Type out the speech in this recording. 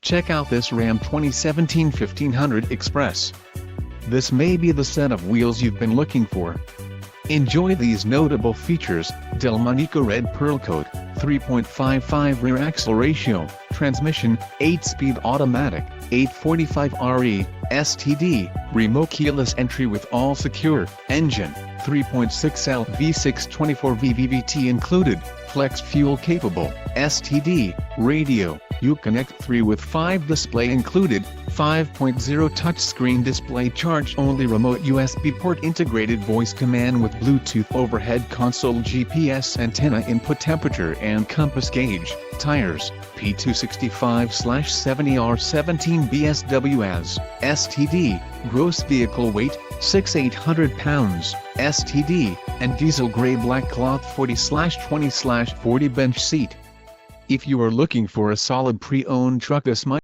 Check out this Ram 2017 1500 Express. This may be the set of wheels you've been looking for. Enjoy these notable features: Delmonico red pearl coat, 3.55 rear axle ratio, transmission, 8-speed automatic, 845RE, STD, remote keyless entry with all secure, engine, 3.6L V6 24V included, flex fuel capable, STD, radio, Uconnect 3 with 5 display included, 5.0 touchscreen display, charge only, remote USB port, integrated voice command with Bluetooth, overhead console, GPS antenna, input, temperature and compass gauge, tires, P265/70R17 BSW as, STD, gross vehicle weight, 6,800 pounds, STD, and diesel gray black cloth 40/20/40 bench seat. If you are looking for a solid pre-owned truck, this might